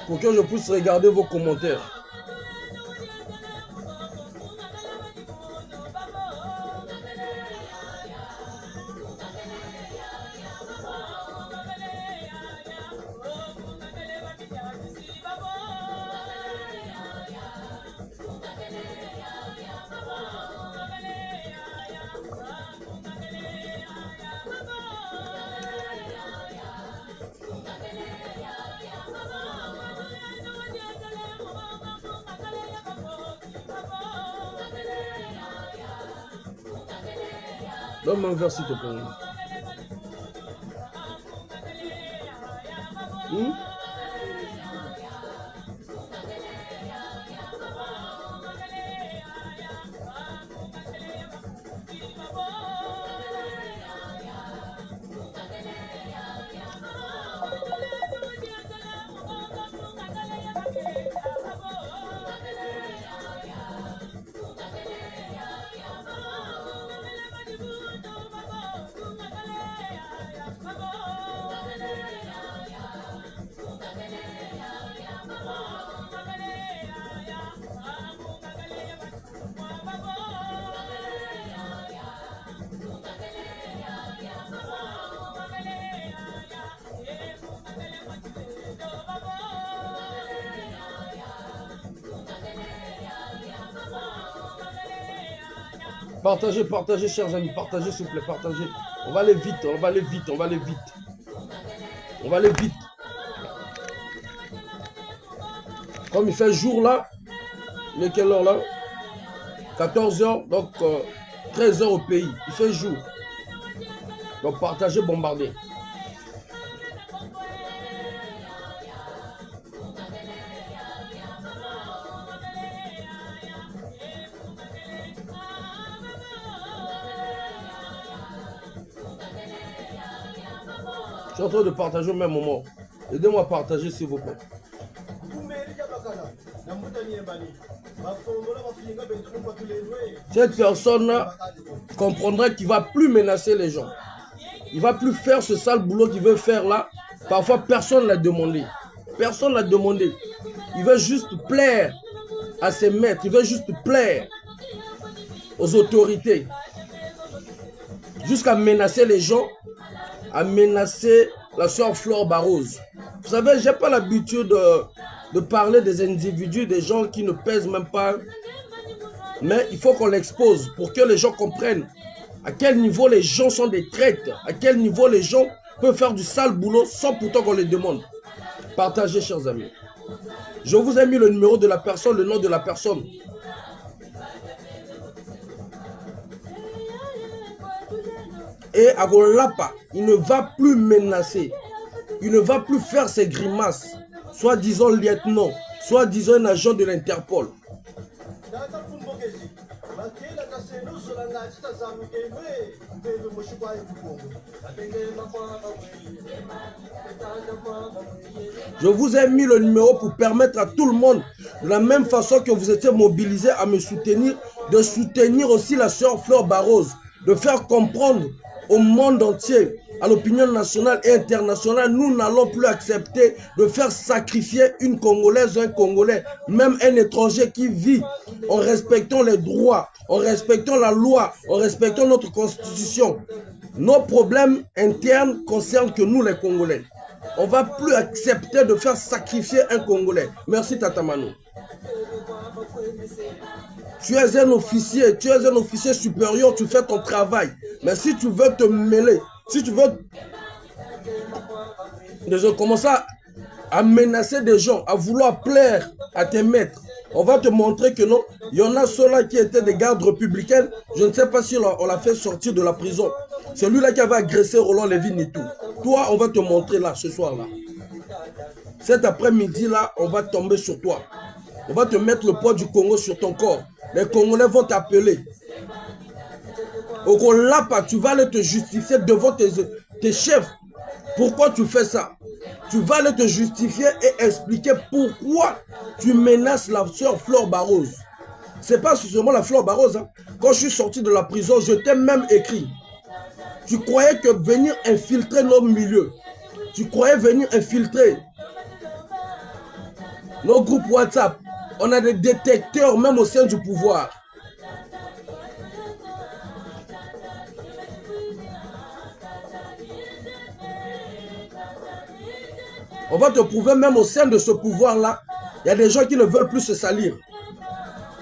Pour que je puisse regarder vos commentaires. Donne-moi un verre s'il te plaît. Partagez, partagez, chers amis, partagez, s'il vous plaît, partagez. On va aller vite, on va aller vite, on va aller vite. On va aller vite. Comme il fait jour là, il est quelle heure là? 14 h, donc 13 h au pays. Il fait jour. Donc partagez, bombardez. Je suis en train de partager au même moment. Aidez-moi à partager, s'il vous plaît. Cette personne-là comprendra qu'il ne va plus menacer les gens. Il ne va plus faire ce sale boulot qu'il veut faire là. Parfois, personne ne l'a demandé. Personne ne l'a demandé. Il veut juste plaire à ses maîtres. Il veut juste plaire aux autorités. Jusqu'à menacer les gens, à menacer la sœur Flore Barroso. Vous savez, je n'ai pas l'habitude de parler des individus, des gens qui ne pèsent même pas. Mais il faut qu'on l'expose pour que les gens comprennent à quel niveau les gens sont des traîtres, à quel niveau les gens peuvent faire du sale boulot sans pourtant qu'on les demande. Partagez, chers amis. Je vous ai mis le numéro de la personne, le nom de la personne. Et à Golapa, il ne va plus menacer. Il ne va plus faire ses grimaces. Soit disant lieutenant, soit disant un agent de l'Interpol. Je vous ai mis le numéro pour permettre à tout le monde, de la même façon que vous étiez mobilisés à me soutenir, de soutenir aussi la sœur Flore Barroso, de faire comprendre au monde entier, à l'opinion nationale et internationale, nous n'allons plus accepter de faire sacrifier une Congolaise ou un Congolais, même un étranger qui vit en respectant les droits, en respectant la loi, en respectant notre constitution. Nos problèmes internes concernent que nous les Congolais. On ne va plus accepter de faire sacrifier un Congolais. Merci Tata Manu. Tu es un officier supérieur, tu fais ton travail. Mais si tu veux te mêler, si tu veux commencer à menacer des gens, à vouloir plaire à tes maîtres, on va te montrer que non. Il y en a ceux-là qui étaient des gardes républicains. Je ne sais pas si on l'a fait sortir de la prison. Celui-là qui avait agressé Roland Lévin et tout. Toi, on va te montrer là, ce soir-là. Cet après-midi-là, on va tomber sur toi. On va te mettre le poids du Congo sur ton corps. Les Congolais vont t'appeler. Au Kolapa, tu vas aller te justifier devant tes chefs. Pourquoi tu fais ça? Tu vas aller te justifier et expliquer pourquoi tu menaces la sœur Flore Barroso. C'est pas seulement la Flore Barroso. Hein. Quand je suis sorti de la prison, je t'ai même écrit. Tu croyais que venir infiltrer nos milieux, tu croyais venir infiltrer nos groupes WhatsApp. On a des détecteurs même au sein du pouvoir. On va te prouver même au sein de ce pouvoir-là, il y a des gens qui ne veulent plus se salir.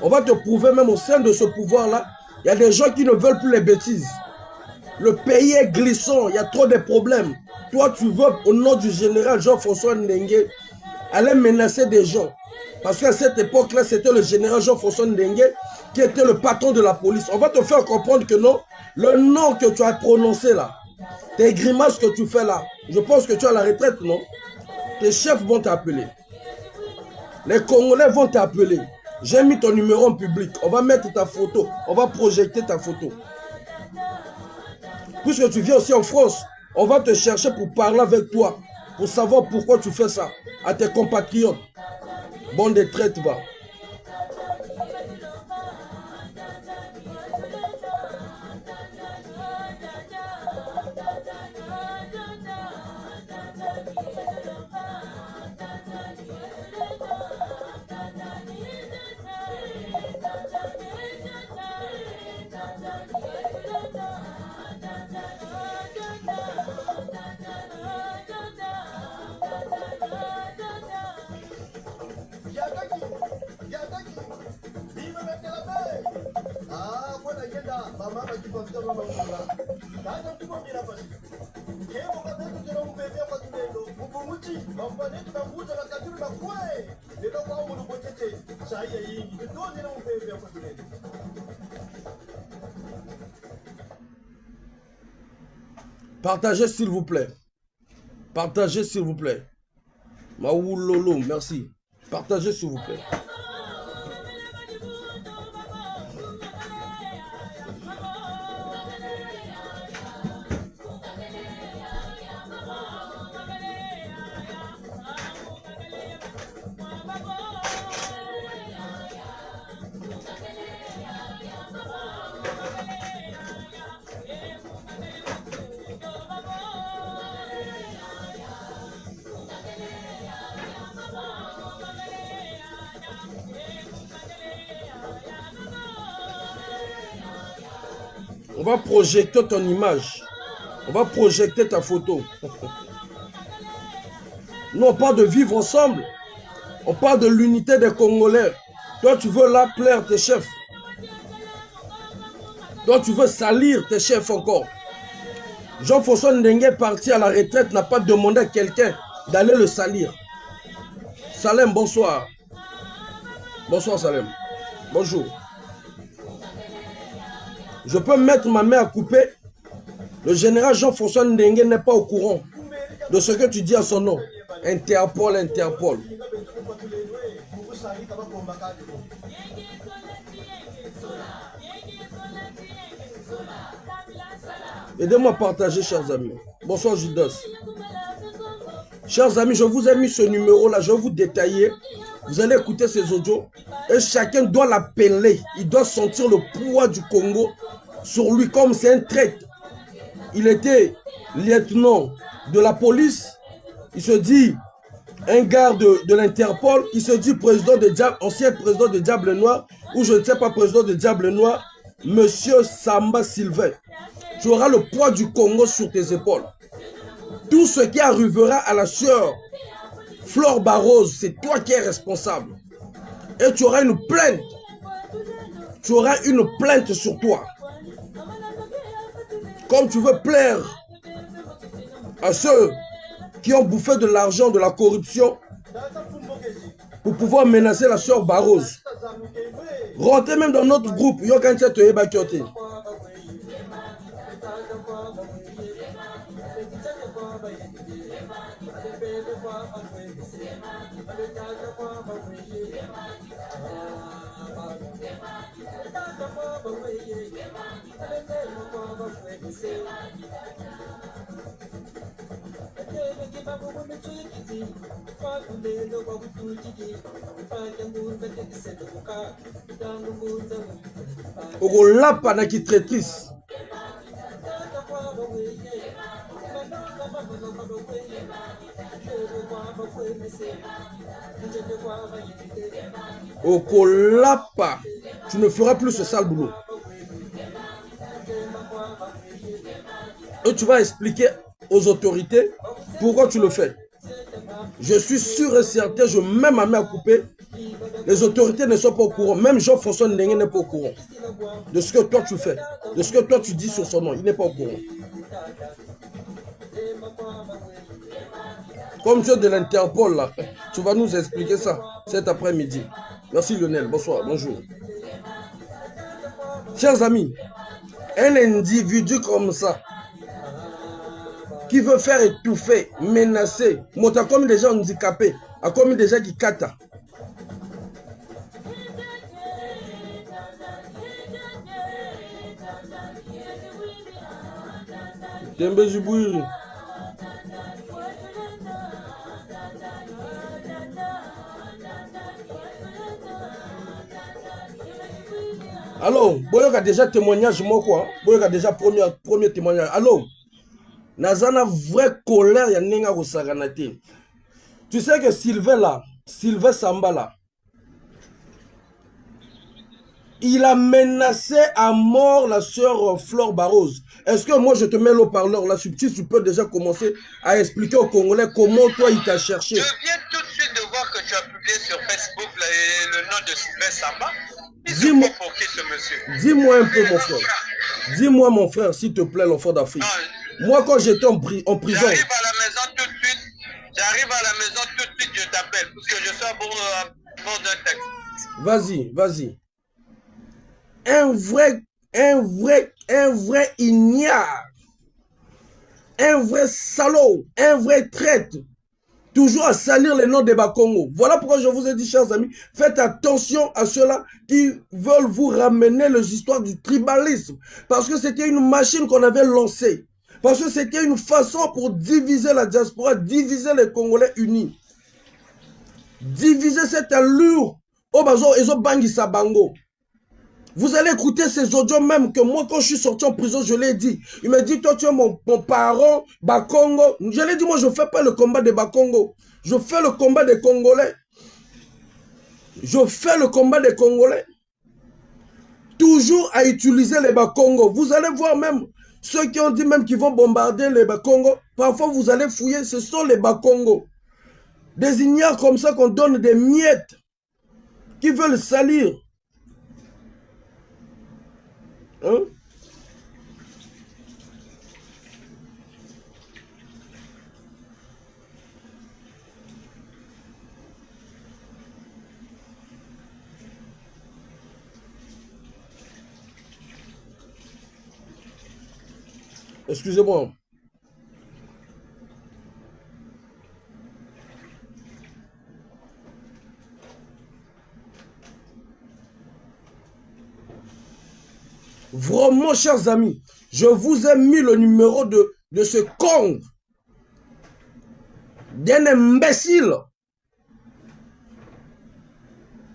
On va te prouver même au sein de ce pouvoir-là, il y a des gens qui ne veulent plus les bêtises. Le pays est glissant, il y a trop de problèmes. Toi, tu veux, au nom du général Jean-François Ndengue, aller menacer des gens. Parce qu'à cette époque-là, c'était le général Jean-François Ndengue qui était le patron de la police. On va te faire comprendre que non, le nom que tu as prononcé là, tes grimaces que tu fais là, je pense que tu es à la retraite, non? Tes chefs vont t'appeler. Les Congolais vont t'appeler. J'ai mis ton numéro en public. On va mettre ta photo. On va projeter ta photo. Puisque tu viens aussi en France, on va te chercher pour parler avec toi. Pour savoir pourquoi tu fais ça. À tes compatriotes. Bon de traite, va. Partagez s'il vous plaît. Partagez s'il vous plaît. Maou Lolo, merci. Partagez s'il vous plaît. On va projeter ton image. On va projeter ta photo. Nous, on parle de vivre ensemble. On parle de l'unité des Congolais. Toi, tu veux là plaire tes chefs. Toi, tu veux salir tes chefs encore. Jean-François Ndengue, parti à la retraite, n'a pas demandé à quelqu'un d'aller le salir. Salem, bonsoir. Bonsoir, Salem. Bonjour. Je peux mettre ma main à couper. Le général Jean-François Ndengue n'est pas au courant de ce que tu dis à son nom. Interpol, Interpol. Aidez-moi à partager, chers amis. Bonsoir, Judas. Chers amis, je vous ai mis ce numéro-là. Je vais vous détailler. Vous allez écouter ces audios. Et chacun doit l'appeler. Il doit sentir le poids du Congo sur lui comme c'est un traître. Il était lieutenant de la police. Il se dit un garde de l'Interpol. Il se dit président de Diable, ancien président de Diable Noir. Ou je ne sais pas, président de Diable Noir. Monsieur Samba Sylvain. Tu auras le poids du Congo sur tes épaules. Tout ce qui arrivera à la sœur Flore Barroso, c'est toi qui es responsable. Et tu auras une plainte. tu auras une plainte sur toi. Comme tu veux plaire à ceux qui ont bouffé de l'argent, de la corruption, pour pouvoir menacer la sœur Barrose. Rentrez même dans notre groupe. Okolapa na kitretrice. Okolapa, tu ne feras plus ce sale boulot. Et tu vas expliquer aux autorités pourquoi tu le fais. Je suis sûr et certain, je mets ma main à couper. Les autorités ne sont pas au courant. Même Jean-François Ndenge n'est pas au courant de ce que toi tu fais, de ce que toi tu dis sur son nom. Il n'est pas au courant. Comme Dieu de l'Interpol, là, tu vas nous expliquer ça cet après-midi. Merci Lionel, bonsoir, bonjour. Chers amis, un individu comme ça, qui veut faire étouffer, menacer, monter comme des gens handicapés, à comme des gens qui catent. Allô, Boyoka déjà témoignage, moi quoi? Boyoka déjà premier témoignage. Allô? Nazana vraie colère, ya nenga kosaganate. Tu sais que Sylvain là, Sylvain Samba là, il a menacé à mort la sœur Flore Barrose. Est-ce que moi je te mets l'eau-parleur là, si tu peux déjà commencer à expliquer aux Congolais comment toi il t'a cherché. Je viens tout de suite de voir que tu as publié sur Facebook le nom de Sylvain Samba. Dis-moi pour qui ce monsieur. Dis-moi un peu mon frère. Dis-moi mon frère, s'il te plaît, l'enfant d'Afrique. Moi quand j'étais en prison. J'arrive à la maison tout de suite. J'arrive à la maison tout de suite, je t'appelle. Parce que je suis à bord d'un texte. Vas-y, vas-y. Un vrai ignare, un vrai salaud, un vrai traître, toujours à salir les noms des Bakongo. Voilà pourquoi je vous ai dit, chers amis, faites attention à ceux-là qui veulent vous ramener les histoires du tribalisme. Parce que c'était une machine qu'on avait lancée. Parce que c'était une façon pour diviser la diaspora, diviser les Congolais unis. Diviser cette allure. Oh, bazo, ezo bangi sabango. Vous allez écouter ces audios même que moi, quand je suis sorti en prison, je l'ai dit. Il m'a dit, toi, tu es mon parent, Bakongo. Je l'ai dit, moi, je ne fais pas le combat des Bakongo. Je fais le combat des Congolais. Je fais le combat des Congolais. Toujours à utiliser les Bakongo. Vous allez voir même, ceux qui ont dit même qu'ils vont bombarder les Bakongo, parfois vous allez fouiller, ce sont les Bakongo. Des ignares comme ça qu'on donne des miettes qui veulent salir. Hein? Excusez-moi. Vraiment, chers amis, je vous ai mis le numéro de ce con, d'un imbécile,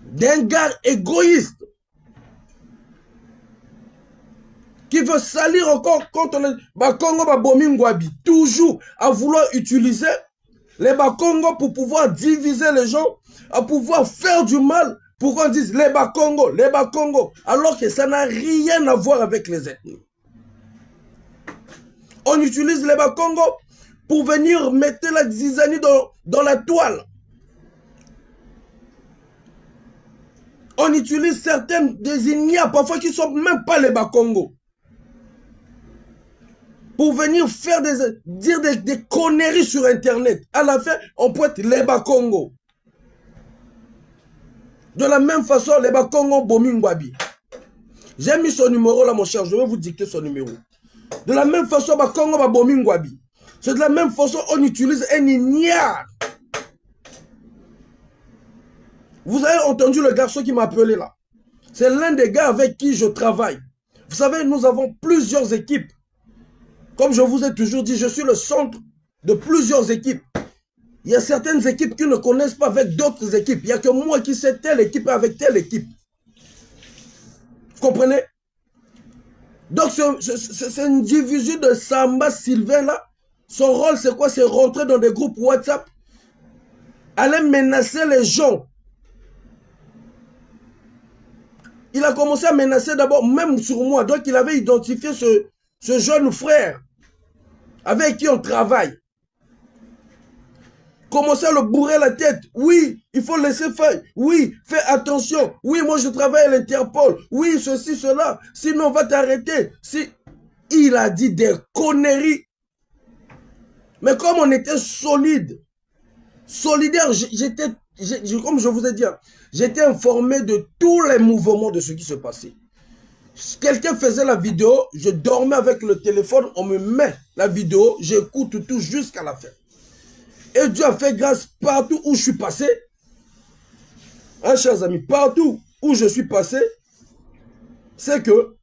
d'un gars égoïste, qui veut salir encore quand on est Bakongo Babomingwabi, toujours à vouloir utiliser les Bakongo pour pouvoir diviser les gens, à pouvoir faire du mal. Pourquoi on dit les Bakongo, alors que ça n'a rien à voir avec les ethnies. On utilise les Bakongo pour venir mettre la zizanie dans la toile. On utilise certaines désignables, parfois qui ne sont même pas les Bakongo. Pour venir faire dire des conneries sur Internet. À la fin, on peut être les Bakongo. De la même façon, les Bakongo Bomingwabi. J'ai mis son numéro là, mon cher. Je vais vous dicter son numéro. De la même façon, Bakongo Bomingwabi. C'est de la même façon, on utilise un ignare. Vous avez entendu le garçon qui m'a appelé là. C'est l'un des gars avec qui je travaille. Vous savez, nous avons plusieurs équipes. Comme je vous ai toujours dit, je suis le centre de plusieurs équipes. Il y a certaines équipes qui ne connaissent pas avec d'autres équipes. Il n'y a que moi qui sais telle équipe avec telle équipe. Vous comprenez? Donc, c'est une division de Samba Sylvain là. Son rôle, c'est quoi? C'est rentrer dans des groupes WhatsApp, aller menacer les gens. Il a commencé à menacer d'abord, même sur moi. Donc, il avait identifié ce jeune frère avec qui on travaille. Commencer à le bourrer la tête. Oui, il faut laisser faire. Oui, fais attention. Oui, moi je travaille à l'Interpol. Oui, ceci, cela. Sinon, on va t'arrêter. Si... Il a dit des conneries. Mais comme on était solidaire, comme je vous ai dit, j'étais informé de tous les mouvements de ce qui se passait. Quelqu'un faisait la vidéo, je dormais avec le téléphone, on me met la vidéo, j'écoute tout jusqu'à la fin. Et Dieu a fait grâce partout où je suis passé. Hein, chers amis, partout où je suis passé, c'est que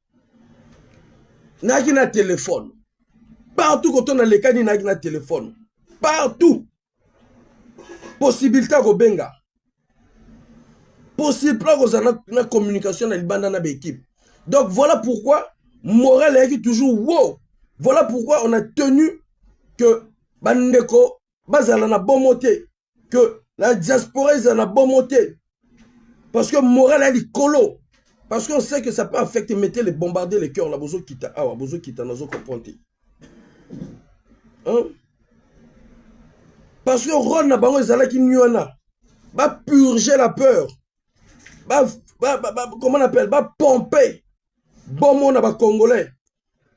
n'a téléphone. Partout quand on a les cas, n'a téléphone. Partout. Possibilité de benga. Possibilité de communication avec les équipe. Donc voilà pourquoi Morel est toujours wow. Voilà pourquoi on a tenu que Bandeko Bazala na bon monté, que la diaspora est na bon monté. Parce que Morel est dit colo. Parce qu'on sait que ça peut affecter, mettez les bombarder les cœurs, la bozo kita, ah, bozo kita, nazo comprendre. Hein? Parce que Ron na bango ezala ki nyona, va purger la peur, comment on appelle, va pomper, bon monde na ba Congolais,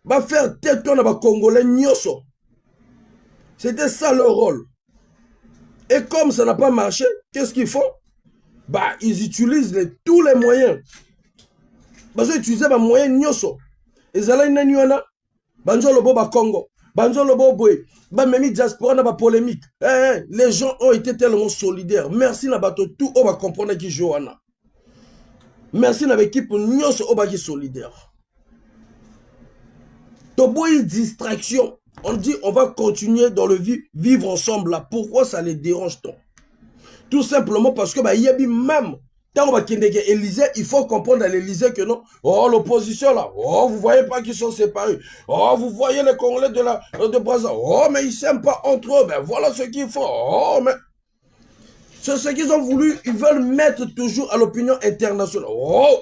va faire tête na ba Congolais nyoso. C'était ça leur rôle. Et comme ça n'a pas marché, qu'est-ce qu'ils font? Bah, ils utilisent tous les moyens. Parce qu'ils utilisaient les moyens nyoso. Ils allaient na nyona, banjo lobo ba Congo, banjo lobo boy, ba memi diaspora na ba polémique. Les gens ont été tellement solidaires. Merci na bato tout on va comprendre qui joue ana. Merci na l'équipe nyoso on va qui solidaire. Toboy distraction. On dit on va continuer dans le vivre ensemble là. Pourquoi ça les dérange tant? Tout simplement parce que bah y a même tant on va qu'Élysée, Élysée, il faut comprendre à l'Élysée que non. Oh l'opposition là. Oh vous voyez pas qu'ils sont séparés. Oh vous voyez les Congolais de Brazza. Oh mais ils s'aiment pas entre eux. Ben voilà ce qu'ils font. Oh mais c'est ce qu'ils ont voulu. Ils veulent mettre toujours à l'opinion internationale. Oh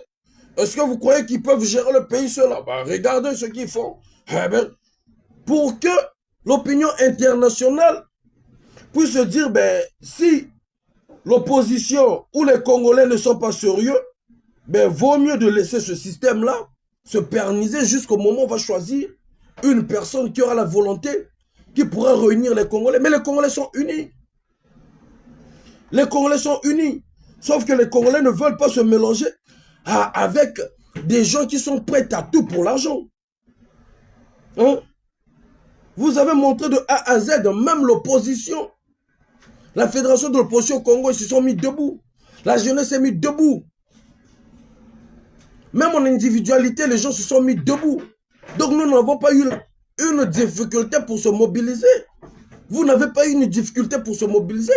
est-ce que vous croyez qu'ils peuvent gérer le pays cela? Ben regardez ce qu'ils font. Eh ben pour que l'opinion internationale puisse se dire, ben, si l'opposition ou les Congolais ne sont pas sérieux, ben, vaut mieux de laisser ce système-là se pérenniser jusqu'au moment où on va choisir une personne qui aura la volonté, qui pourra réunir les Congolais. Mais les Congolais sont unis. Les Congolais sont unis. Sauf que les Congolais ne veulent pas se mélanger avec des gens qui sont prêts à tout pour l'argent. Hein? Vous avez montré de A à Z, même l'opposition. La fédération de l'opposition au Congo, ils se sont mis debout. La jeunesse s'est mise debout. Même en individualité, les gens se sont mis debout. Donc nous n'avons pas eu une difficulté pour se mobiliser. Vous n'avez pas eu une difficulté pour se mobiliser.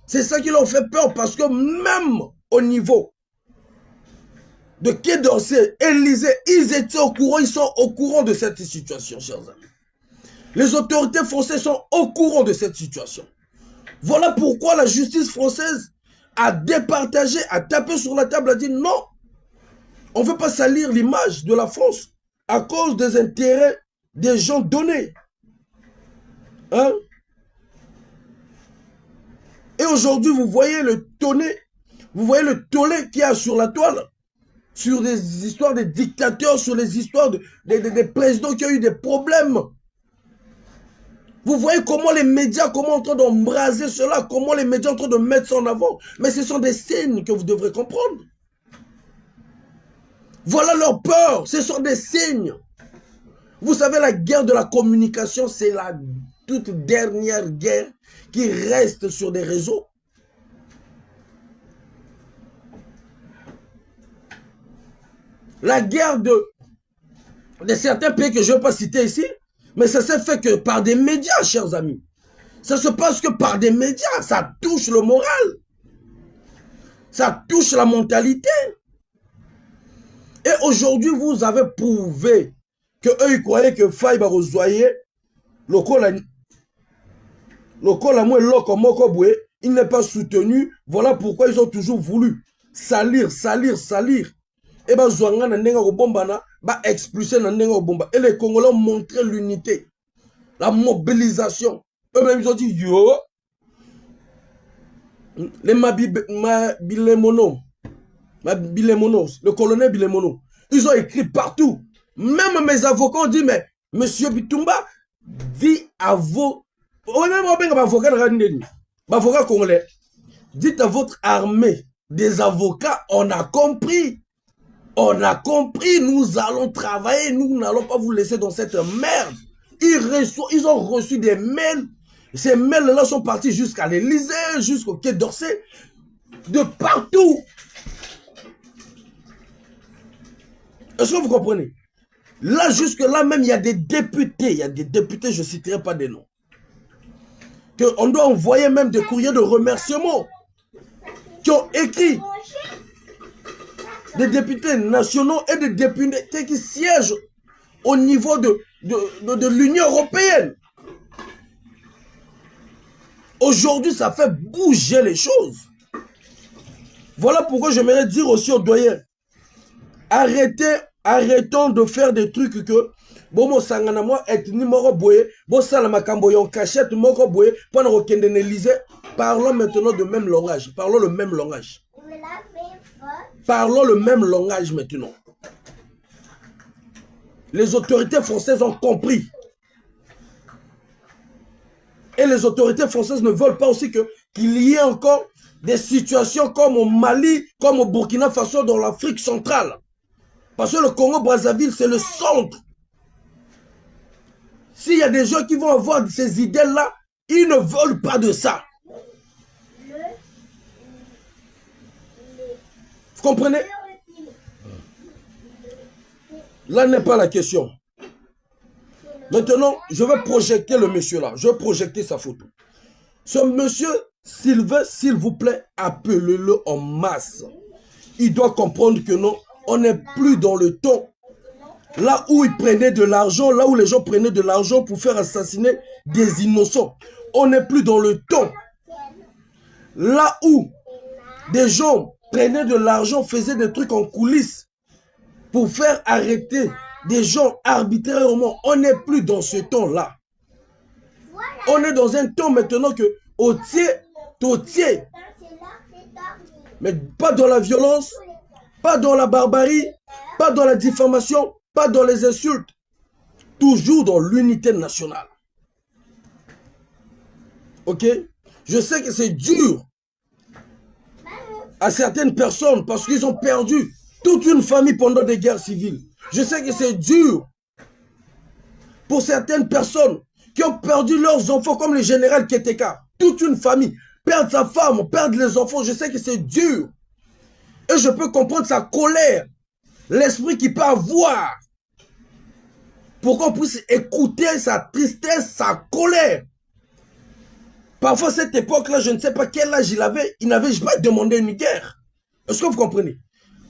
C'est ça qui leur fait peur parce que même au niveau de Quai d'Orsay, Élysée, ils étaient au courant, ils sont au courant de cette situation, chers amis. Les autorités françaises sont au courant de cette situation. Voilà pourquoi la justice française a départagé, a tapé sur la table, a dit non, on ne veut pas salir l'image de la France à cause des intérêts des gens donnés. Hein? Et aujourd'hui, vous voyez le tonner Vous voyez le tollé qu'il y a sur la toile, sur des histoires de dictateurs, sur les histoires des présidents qui ont eu des problèmes. Vous voyez comment les médias, comment en train d'embraser cela, comment les médias en train de mettre ça en avant. Mais ce sont des signes que vous devrez comprendre. Voilà leur peur, ce sont des signes. Vous savez, la guerre de la communication, c'est la toute dernière guerre qui reste sur des réseaux. La guerre de certains pays que je ne vais pas citer ici, mais ça s'est fait que par des médias, chers amis. Ça se passe que par des médias, ça touche le moral. Ça touche la mentalité. Et aujourd'hui, vous avez prouvé que eux, ils croyaient que Faye va rejoindre il n'est pas soutenu. Voilà pourquoi ils ont toujours voulu salir. Et bien, expulser. Et les Congolais ont montré l'unité, la mobilisation. Eux-mêmes, ils ont dit, yo, les Bilemono, le colonel Bilemono, ils ont écrit partout. Même mes avocats ont dit, mais Monsieur Bitumba dit à vos... avocat congolais, dites à votre armée des avocats, on a compris. On a compris, nous allons travailler, nous n'allons pas vous laisser dans cette merde. Ils ont reçu des mails. Ces mails-là sont partis jusqu'à l'Élysée, jusqu'au Quai d'Orsay, de partout. Est-ce que vous comprenez? Là, jusque-là même, il y a des députés, je ne citerai pas des noms, qu'on doit envoyer même des courriers de remerciement qui ont écrit. Des députés nationaux et des députés qui siègent au niveau de l'Union européenne. Aujourd'hui, ça fait bouger les choses. Voilà pourquoi j'aimerais dire aussi aux doyens, arrêtons de faire des trucs que bomo sangana moi ethnie moko boye bo sala makambo yon cachette moko boye pour nous Élysée. Parlons maintenant de même langage. Parlons le même langage. Parlons le même langage maintenant. Les autorités françaises ont compris. Et les autorités françaises ne veulent pas aussi qu'il y ait encore des situations comme au Mali, comme au Burkina Faso, dans l'Afrique centrale. Parce que le Congo-Brazzaville, c'est le centre. S'il y a des gens qui vont avoir ces idées-là, ils ne veulent pas de ça. Vous comprenez? Là n'est pas la question. Maintenant, je vais projeter le monsieur là. Je vais projeter sa photo. Ce monsieur, Sylvain, s'il vous plaît, appelez-le en masse. Il doit comprendre que non, on n'est plus dans le temps. Là où ils prenaient de l'argent, là où les gens prenaient de l'argent pour faire assassiner des innocents. On n'est plus dans le temps. Là où des gens prenaient de l'argent, faisaient des trucs en coulisses pour faire arrêter des gens arbitrairement. On n'est plus dans ce temps-là. On est dans un temps maintenant que au tiers, mais pas dans la violence, pas dans la barbarie, pas dans la diffamation, pas dans les insultes, toujours dans l'unité nationale. Ok? Je sais que c'est dur à certaines personnes parce qu'ils ont perdu toute une famille pendant des guerres civiles. Je sais que c'est dur pour certaines personnes qui ont perdu leurs enfants comme le général Keteka. Toute une famille, perdre sa femme, perdre les enfants, je sais que c'est dur. Et je peux comprendre sa colère, l'esprit qu'il peut avoir pour qu'on puisse écouter sa tristesse, sa colère. Parfois, à cette époque-là, je ne sais pas quel âge il avait, il n'avait pas demandé une guerre. Est-ce que vous comprenez?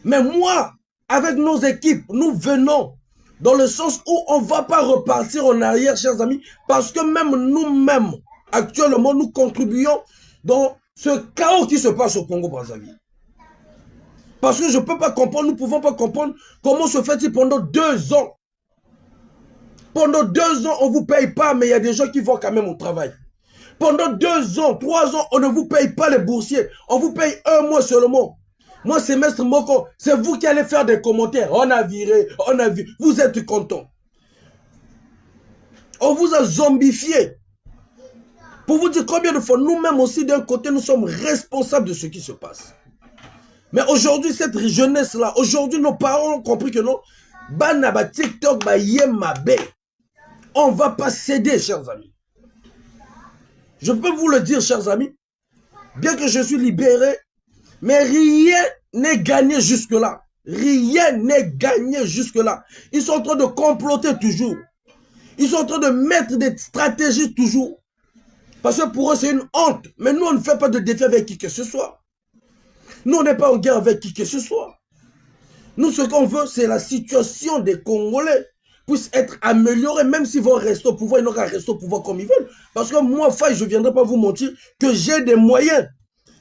Mais moi, avec nos équipes, nous venons dans le sens où on ne va pas repartir en arrière, chers amis, parce que même nous-mêmes, actuellement, nous contribuons dans ce chaos qui se passe au Congo-Brazzaville. Parce que je ne peux pas comprendre, nous ne pouvons pas comprendre comment se fait-il pendant 2 ans. Pendant 2 ans, on ne vous paye pas, mais il y a des gens qui vont quand même au travail. Pendant 2 ans, 3 ans, on ne vous paye pas les boursiers. On vous paye 1 mois seulement. Moi, semestre Moko, c'est vous qui allez faire des commentaires. On a viré, on a vu. Vous êtes content. On vous a zombifié. Pour vous dire combien de fois, nous-mêmes aussi, d'un côté, nous sommes responsables de ce qui se passe. Mais aujourd'hui, cette jeunesse-là, aujourd'hui, nos parents ont compris que non, Banaba TikTok, on ne va pas céder, chers amis. Je peux vous le dire, chers amis, bien que je suis libéré, mais rien n'est gagné jusque-là. Rien n'est gagné jusque-là. Ils sont en train de comploter toujours. Ils sont en train de mettre des stratégies toujours. Parce que pour eux, c'est une honte. Mais nous, on ne fait pas de défi avec qui que ce soit. Nous, on n'est pas en guerre avec qui que ce soit. Nous, ce qu'on veut, c'est la situation des Congolais puisse être améliorée. Même s'ils vont rester au pouvoir, ils n'auront qu'à rester au pouvoir comme ils veulent. Parce que moi, Faye, je ne viendrai pas vous mentir que j'ai des moyens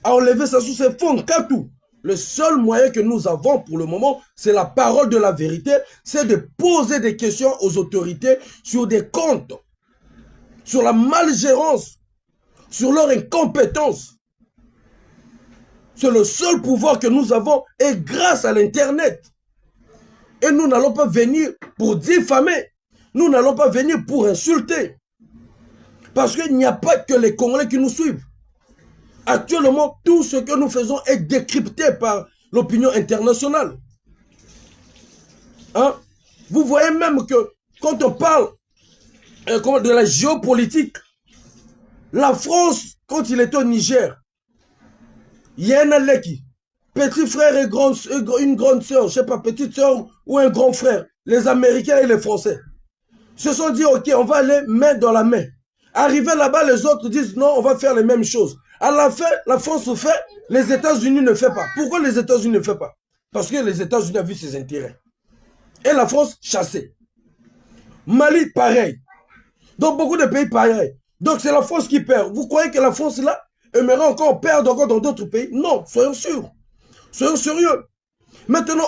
à enlever ça sous ces fonds. Katou. Le seul moyen que nous avons pour le moment, c'est la parole de la vérité. C'est de poser des questions aux autorités sur des comptes, sur la malgérance, sur leur incompétence. C'est le seul pouvoir que nous avons et grâce à l'Internet. Et nous n'allons pas venir pour diffamer. Nous n'allons pas venir pour insulter. Parce qu'il n'y a pas que les Congolais qui nous suivent. Actuellement, tout ce que nous faisons est décrypté par l'opinion internationale. Hein? Vous voyez même que quand on parle de la géopolitique, la France, quand il était au Niger, il y a un Aleki, petit frère et une grande soeur, je ne sais pas, petite soeur ou un grand frère, les Américains et les Français, se sont dit, ok, on va aller main dans la main. Arrivé là-bas, les autres disent, non, on va faire les mêmes choses. À la fin, la France fait, les États-Unis ne font pas. Pourquoi les États-Unis ne font pas? Parce que les États-Unis ont vu ses intérêts. Et la France, chassée. Mali, pareil. Donc, beaucoup de pays, pareil. Donc, c'est la France qui perd. Vous croyez que la France, là, aimerait encore perdre encore dans d'autres pays? Non, soyons sûrs. Soyons sérieux. Maintenant,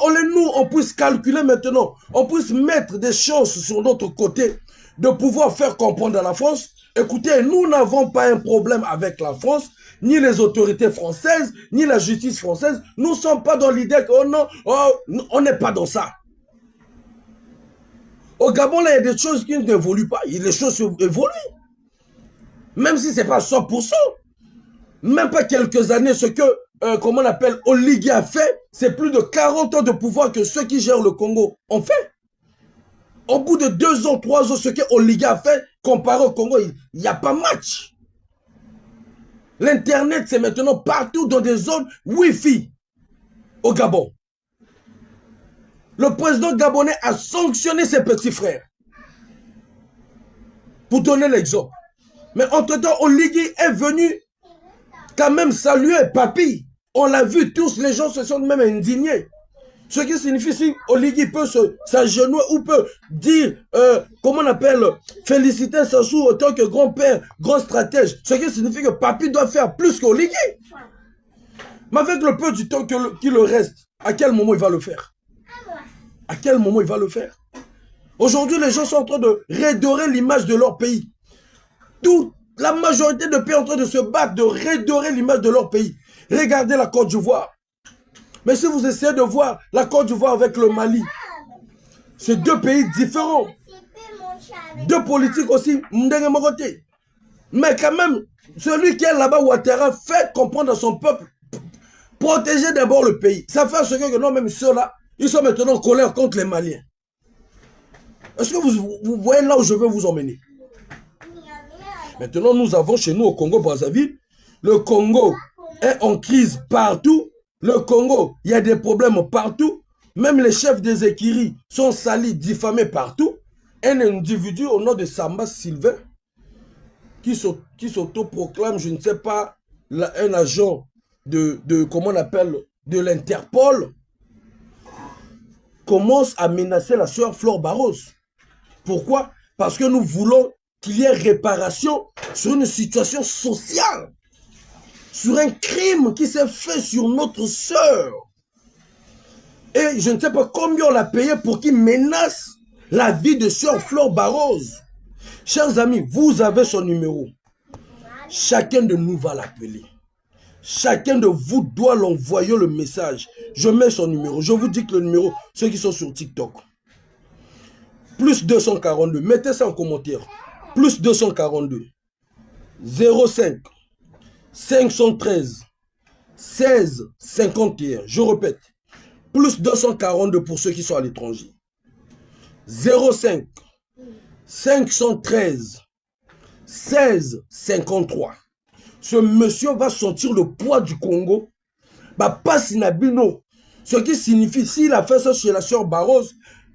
on puisse calculer maintenant. On puisse mettre des chances sur notre côté de pouvoir faire comprendre à la France. Écoutez, nous n'avons pas un problème avec la France, ni les autorités françaises, ni la justice française. Nous ne sommes pas dans l'idée qu'on on n'est pas dans ça. Au Gabon, là, il y a des choses qui n'évoluent pas. Les choses évoluent. Même si ce n'est pas 100%. Même pas quelques années, ce que, comment on appelle, Oligui a fait, c'est plus de 40 ans de pouvoir que ceux qui gèrent le Congo ont fait. Au bout de 2 ans, 3 ans, ce que Oligui a fait, comparé au Congo, il n'y a pas match. L'Internet, c'est maintenant partout dans des zones Wi-Fi au Gabon. Le président gabonais a sanctionné ses petits frères. Pour donner l'exemple. Mais entre-temps, Oligui est venu quand même saluer Papi. On l'a vu tous, les gens se sont même indignés. Ce qui signifie si Oligui peut s'agenouiller ou peut dire, comment on appelle, féliciter Sassou en tant que grand-père, grand stratège. Ce qui signifie que Papi doit faire plus qu'Oligui. Mais avec le peu du temps qui le reste, à quel moment il va le faire? À quel moment il va le faire? Aujourd'hui, les gens sont en train de redorer l'image de leur pays. La majorité de pays sont en train de se battre, de redorer l'image de leur pays. Regardez la Côte d'Ivoire. Mais si vous essayez de voir la Côte d'Ivoire avec le Mali, c'est 2 pays différents. 2 politiques aussi. Mais quand même, celui qui est là-bas, Ouattara, fait comprendre à son peuple, protégez d'abord le pays. Ça fait ce que non, même ceux-là, ils sont maintenant en colère contre les Maliens. Est-ce que vous voyez là où je veux vous emmener? Maintenant, nous avons chez nous au Congo-Brazzaville, le Congo est en crise partout. Le Congo, il y a des problèmes partout. Même les chefs des écuries sont salis, diffamés partout. Un individu au nom de Samba Sylvain, qui s'autoproclame, je ne sais pas, un agent comment on appelle, de l'Interpol, commence à menacer la sœur Flore Barros. Pourquoi? Parce que nous voulons qu'il y ait réparation sur une situation sociale, sur un crime qui s'est fait sur notre sœur. Et je ne sais pas combien on l'a payé pour qu'il menace la vie de sœur Flore Barros. Chers amis, vous avez son numéro. chacun de nous va l'appeler. Chacun de vous doit l'envoyer le message. Je mets son numéro. Je vous dis que le numéro, ceux qui sont sur TikTok. Plus 242. Mettez ça en commentaire. Plus 242. 05 513 16 51. Je répète. Plus 242 pour ceux qui sont à l'étranger. 05 513 16 53. Ce monsieur va sentir le poids du Congo. Bah, pas Sinabino. Ce qui signifie, s'il a fait ça chez la sœur Barros,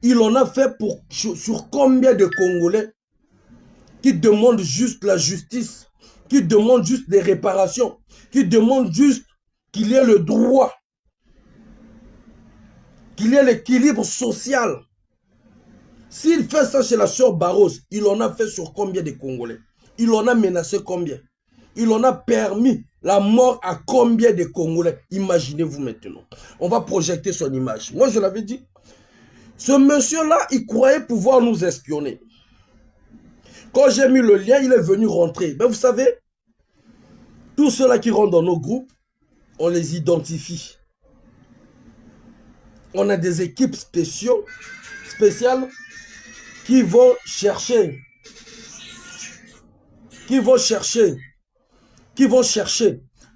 il en a fait sur combien de Congolais qui demandent juste la justice, qui demandent juste des réparations, qui demandent juste qu'il y ait le droit, qu'il y ait l'équilibre social. S'il fait ça chez la sœur Barros, il en a fait sur combien de Congolais? Il en a menacé combien? Il en a permis la mort à combien de Congolais? Imaginez-vous maintenant. On va projeter son image. Moi, je l'avais dit. Ce monsieur-là, il croyait pouvoir nous espionner. Quand j'ai mis le lien, il est venu rentrer. Mais vous savez, tous ceux-là qui rentrent dans nos groupes, on les identifie. On a des équipes spéciales qui vont chercher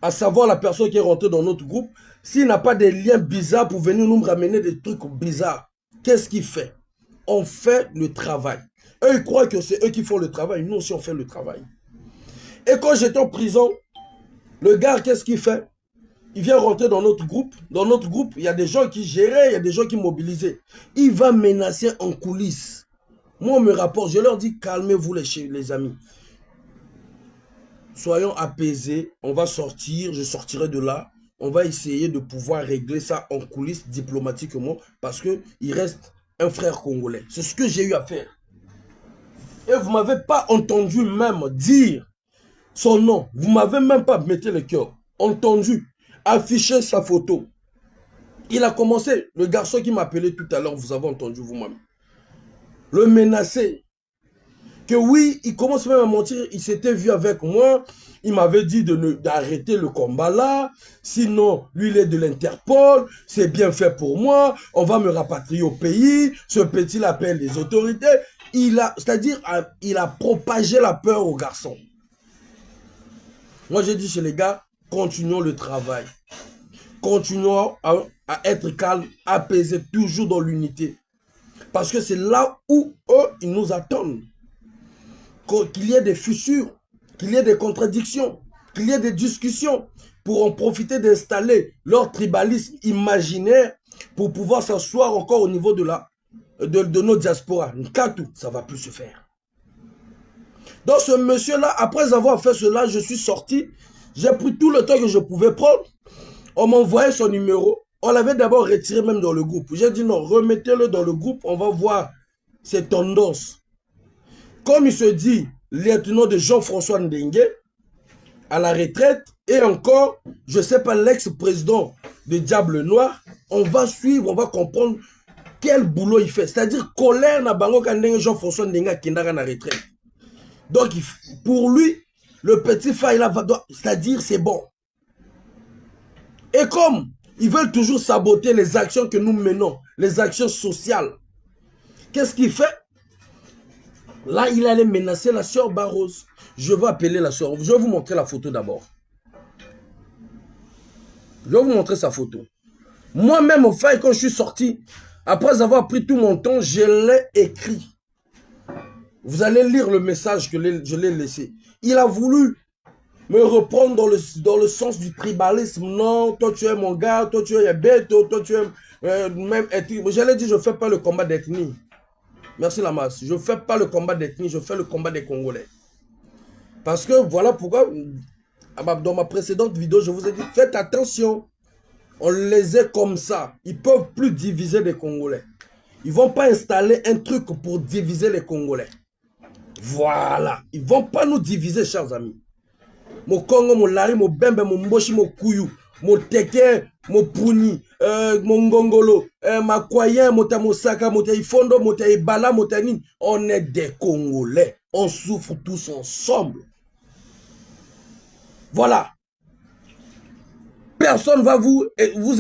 à savoir la personne qui est rentrée dans notre groupe. S'il n'a pas des liens bizarres pour venir nous ramener des trucs bizarres, qu'est-ce qu'il fait? On fait le travail. Eux, ils croient que c'est eux qui font le travail. Nous aussi, on fait le travail. Et quand j'étais en prison, le gars, qu'est-ce qu'il fait? Il vient rentrer dans notre groupe. Dans notre groupe, il y a des gens qui géraient, il y a des gens qui mobilisaient. Il va menacer en coulisses. Moi, on me rapporte, je leur dis, calmez-vous les amis. Soyons apaisés, on va sortir, je sortirai de là. On va essayer de pouvoir régler ça en coulisses diplomatiquement parce qu'il reste un frère congolais. C'est ce que j'ai eu à faire. Et vous ne m'avez pas entendu même dire son nom. Vous ne m'avez même pas mis le cœur. Entendu, afficher sa photo. Il a commencé, le garçon qui m'appelait tout à l'heure, vous avez entendu vous-même. Le menacer. Que oui, il commence même à mentir, il s'était vu avec moi, il m'avait dit d'arrêter le combat là, sinon lui il est de l'Interpol, c'est bien fait pour moi, on va me rapatrier au pays, ce petit appelle les autorités, c'est-à-dire il a propagé la peur aux garçons. Moi j'ai dit chez les gars, continuons le travail, continuons à être calme, apaisé, toujours dans l'unité, parce que c'est là où eux, ils nous attendent. Qu'il y ait des fissures, qu'il y ait des contradictions, qu'il y ait des discussions pour en profiter d'installer leur tribalisme imaginaire pour pouvoir s'asseoir encore au niveau de nos diasporas. Nkatou, ça ne va plus se faire. Donc ce monsieur-là, après avoir fait cela, je suis sorti, j'ai pris tout le temps que je pouvais prendre, on m'a envoyé son numéro, on l'avait d'abord retiré même dans le groupe. J'ai dit non, remettez-le dans le groupe, on va voir ses tendances. Comme il se dit, lieutenant de Jean-François Ndengue, à la retraite, et encore, je ne sais pas, l'ex-président de Diable Noir, on va suivre, on va comprendre quel boulot il fait. C'est-à-dire, colère na bango Ndengue Jean-François Ndengue qui est à la retraite. Donc, pour lui, le petit Faïla va, c'est-à-dire, c'est bon. Et comme ils veulent toujours saboter les actions que nous menons, les actions sociales, qu'est-ce qu'il fait? Là, il allait menacer la sœur Barros. Je vais appeler la sœur. Je vais vous montrer la photo d'abord. Je vais vous montrer sa photo. Moi-même, au fait, quand je suis sorti, après avoir pris tout mon temps, je l'ai écrit. Vous allez lire le message que je l'ai laissé. Il a voulu me reprendre dans le sens du tribalisme. Non, toi tu es mon gars, toi tu es bête, toi tu es même ethnie. Je l'ai dit, je ne fais pas le combat d'ethnie. Merci Lamas. Je ne fais pas le combat d'ethnie, je fais le combat des Congolais. Parce que voilà pourquoi, dans ma précédente vidéo, je vous ai dit, faites attention. On les est comme ça. Ils ne peuvent plus diviser les Congolais. Ils ne vont pas installer un truc pour diviser les Congolais. Voilà. Ils ne vont pas nous diviser, chers amis. Mon Congo, mon Lari, mon Bembe, mon Mboshi, mon Kouyou, mon Teke, mon Pouni, mon Ngongolo, ma Kwayen, mon Tamosaka, mon Taifondo, mon Taibala, mon Tanin. On est des Congolais. On souffre tous ensemble. Voilà. Personne va vous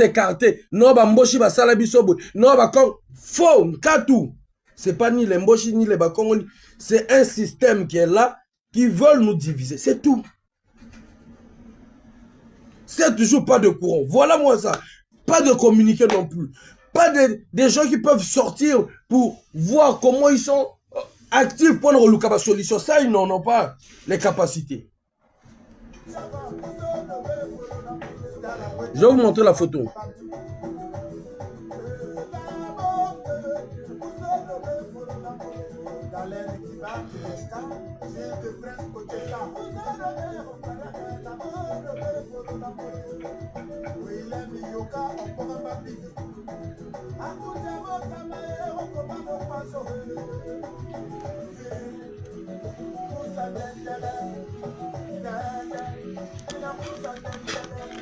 écarter. Non, Bamboshi va salabisobo. Non, Bakong. Faux, Katou. C'est pas ni les Mboshi ni les Bakong. C'est un système qui est là, qui veulent nous diviser. C'est tout. C'est toujours pas de courant. Voilà moi ça. Pas de communiquer non plus. Pas des gens qui peuvent sortir pour voir comment ils sont actifs pour le solution. Ça, ils n'en ont pas les capacités. Je vais vous montrer la photo.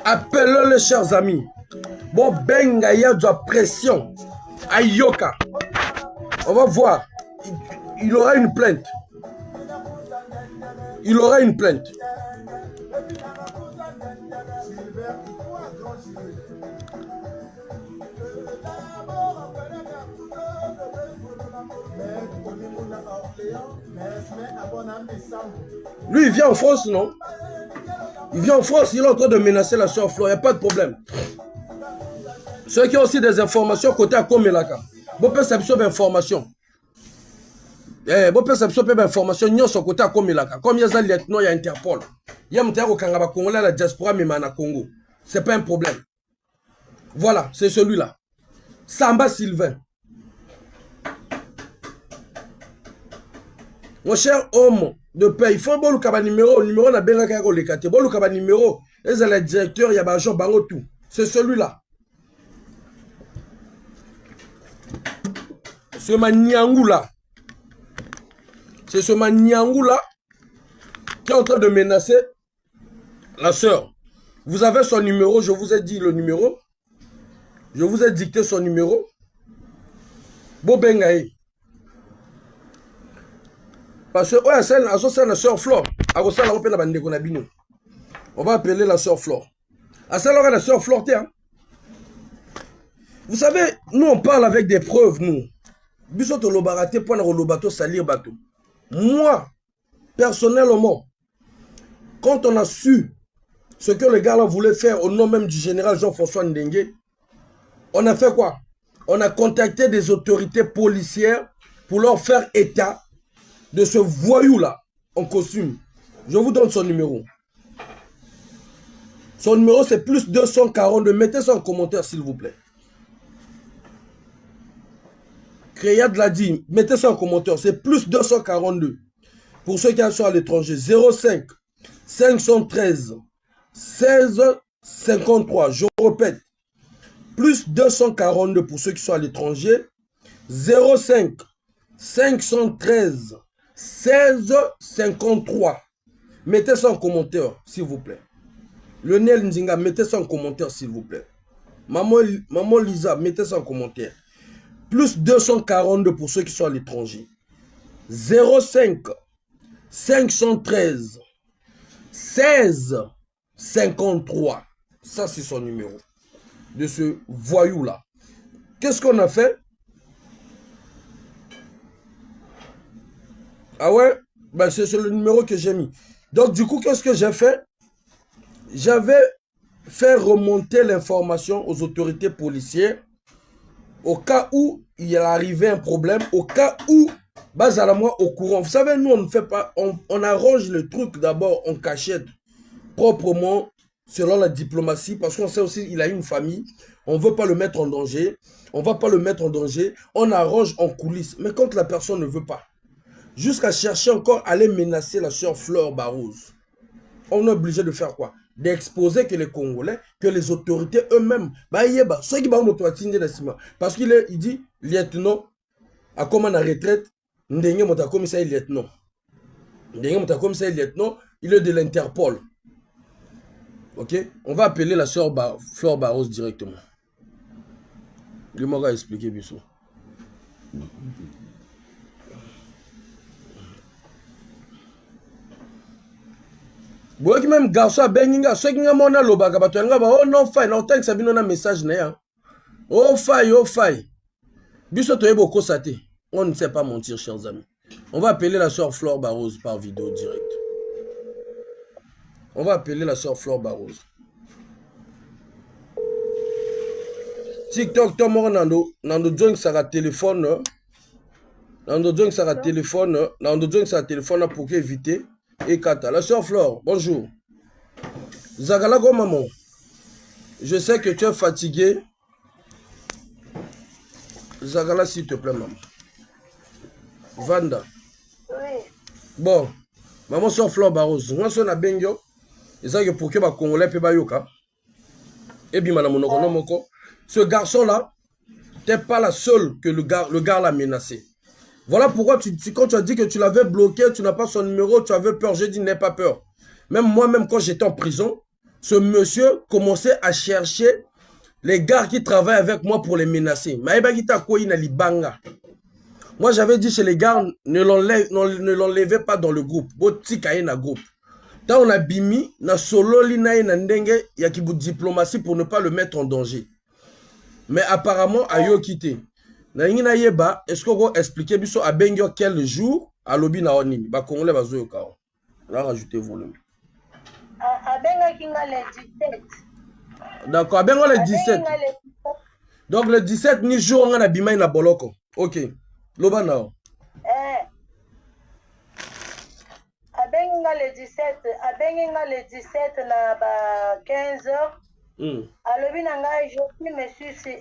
Appelez-le, chers amis. Bon, benga, il y a de la pression. Ayoka. On va voir. Il aura une plainte. Il aura une plainte. Lui, il vient en France, non? Il vient en France, il est en train de menacer la soeur Flore, il n'y a pas de problème. Ceux qui ont aussi des informations côté à Komelaka. Bon, peut s'absorber information. Bon, peut s'absorber information. Nous sommes côté à Komelaka. Comme il y a un lieutenant, il y a Interpol. Il y a un terre au Kangaba Congolais, la diaspora, mais à Congo. Ce n'est pas un problème. Voilà, c'est celui-là. Samba Sylvain. Mon cher homme de paix, il faut bon le numéro na benga kako le kate. Bon le numéro, les le directeur, il y a Bajon Bango tout. C'est celui-là. Ce Maniangou là. C'est ce Maniangou là qui est en train de menacer la sœur. Vous avez son numéro, je vous ai dit le numéro. Je vous ai dicté son numéro. Bon bengaï. Parce que c'est la sœur Flore. On va appeler la sœur Flore. La sœur Flore, vous savez, nous on parle avec des preuves, nous. Moi, personnellement, quand on a su ce que le gars là voulait faire au nom même du général Jean-François Ndengue, on a fait quoi? On a contacté des autorités policières pour leur faire état de ce voyou-là, en costume. Je vous donne son numéro. Son numéro, c'est plus 242. Mettez ça en commentaire, s'il vous plaît. Créade l'a dit. Mettez ça en commentaire. C'est plus 242. Pour ceux qui sont à l'étranger. 05 513 16 53. Je répète. Plus 242 pour ceux qui sont à l'étranger. 05 513 16 53. Mettez ça en commentaire, s'il vous plaît. Lionel Nzinga, mettez ça en commentaire, s'il vous plaît. Maman Lisa, mettez ça en commentaire. Plus 242 pour ceux qui sont à l'étranger. 05 513 16 53. Ça, c'est son numéro. De ce voyou-là. Qu'est-ce qu'on a fait? Ah ouais? Ben, c'est le numéro que j'ai mis. Donc, du coup, qu'est-ce que j'ai fait? J'avais fait remonter l'information aux autorités policières au cas où il arrivait un problème, au cas où, moi au courant. Vous savez, nous, on ne fait pas, on arrange le truc d'abord en cachette, proprement, selon la diplomatie, parce qu'on sait aussi qu'il a une famille. On ne veut pas le mettre en danger. On ne va pas le mettre en danger. On arrange en coulisses. Mais quand la personne ne veut pas, jusqu'à chercher encore à aller menacer la sœur Flore Barroso. On est obligé de faire quoi? D'exposer que les Congolais, que les autorités eux-mêmes, parce qu'il dit, lieutenant, à comment la retraite, Ndenge Mota commissaire lieutenant. Ndenge Mota commissaire lieutenant, il est de l'Interpol. Ok? On va appeler la sœur Flore Barroso directement. Lui m'a expliqué, Bissou. Boki même garçon benginga ceux qui ngamona lobaka bato yanga ba oh non fai non tant sabino na message na ya. Oh fai. Biso toyebo kosate. On ne sait pas mentir chers amis. On va appeler la sœur Flore Barose par vidéo direct. On va appeler la sœur Flore Barose. TikTok tomo nando join saka téléphone. Nando join saka téléphone pour éviter et kata. La sœur Flore, bonjour. Zagala go maman. Je sais que tu es fatigué. Zagala s'il te plaît maman. Vanda. Oui. Bon, maman sœur Flore Barose. Moi son na bengyo. Et ça que pour que ba Congolais pe ba yoka. Et bien madame monoko moko. Ce garçon là, t'es pas la seule que le gars l'a menacé. Voilà pourquoi quand tu as dit que tu l'avais bloqué, tu n'as pas son numéro, tu avais peur. J'ai dit n'aie pas peur. Même moi-même quand j'étais en prison, ce monsieur commençait à chercher les gars qui travaillent avec moi pour les menacer. Moi j'avais dit chez les gars, ne l'enlevez pas dans le groupe. Groupe. Tant on a bimi, na solo lina na ndenge ya kibu diplomatie pour ne pas le mettre en danger. Mais apparemment ayo quitté. Na ngina yeba, est-ce qu'on va expliquer biso a bengyo quel jour à lobi na onini ba congolais bazo yo kao. Là rajouter volume. A benga kinga le 17. D'accord, a benga le 17. Donc le 17 ni jour on a bima na boloko. OK. Loba na. Abenga le 17 na ba 15h. Alobi na ngai je suis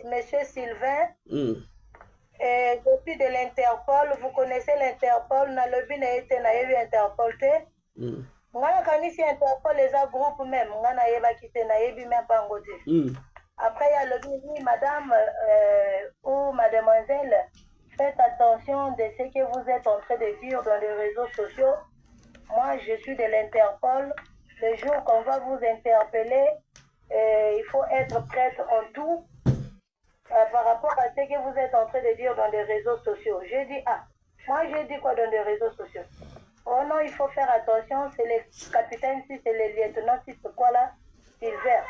monsieur Sylvain. Et depuis de l'Interpol, vous connaissez l'Interpol, na lobi na été na yebi Interpol te. Ngana kanisi Interpol les a groupe même, ngana yeba kite na yebi même pas ngoti. Après il y a lobi madame ou mademoiselle, faites attention de ce que vous êtes en train de dire dans les réseaux sociaux. Moi, je suis de l'Interpol. Le jour qu'on va vous interpeller, il faut être prête en tout par rapport à ce que vous êtes en train de dire dans les réseaux sociaux. J'ai dit, moi j'ai dit quoi dans les réseaux sociaux? Oh non, il faut faire attention, c'est les capitaines, si c'est les lieutenants, si c'est quoi là, Sylvain.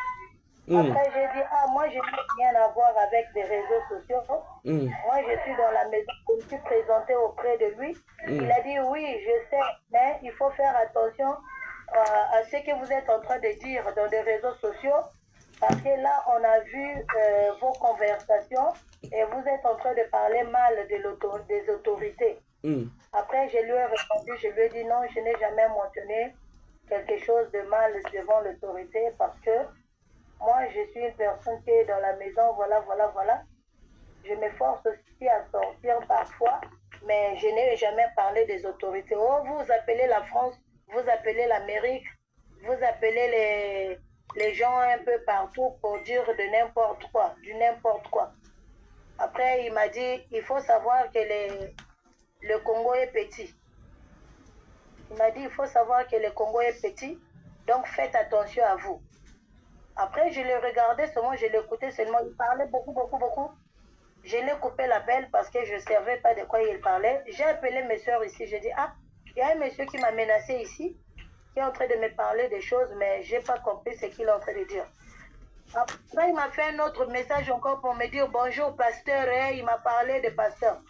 Après j'ai dit, moi je n'ai rien à voir avec les réseaux sociaux. Moi je suis dans la maison, je me suis présentée auprès de lui. Il a dit, oui, je sais, mais il faut faire attention à ce que vous êtes en train de dire dans les réseaux sociaux. Parce que là, on a vu vos conversations et vous êtes en train de parler mal des autorités. Après, je lui ai répondu, je lui ai dit non, je n'ai jamais mentionné quelque chose de mal devant l'autorité parce que moi, je suis une personne qui est dans la maison, voilà. Je m'efforce aussi à sortir parfois, mais je n'ai jamais parlé des autorités. Oh, vous appelez la France, vous appelez l'Amérique, vous appelez les gens un peu partout pour dire de n'importe quoi, du n'importe quoi. Après, il m'a dit, il faut savoir que le Congo est petit. Il m'a dit, il faut savoir que le Congo est petit, donc faites attention à vous. Après, je l'ai regardé seulement, je l'écoutais seulement, il parlait beaucoup. Je l'ai coupé l'appel parce que je ne savais pas de quoi il parlait. J'ai appelé mes soeurs ici, j'ai dit, il y a un monsieur qui m'a menacé ici, qui est en train de me parler des choses, mais je n'ai pas compris ce qu'il est en train de dire. Après, il m'a fait un autre message encore pour me dire bonjour pasteur, et il m'a parlé de pasteur.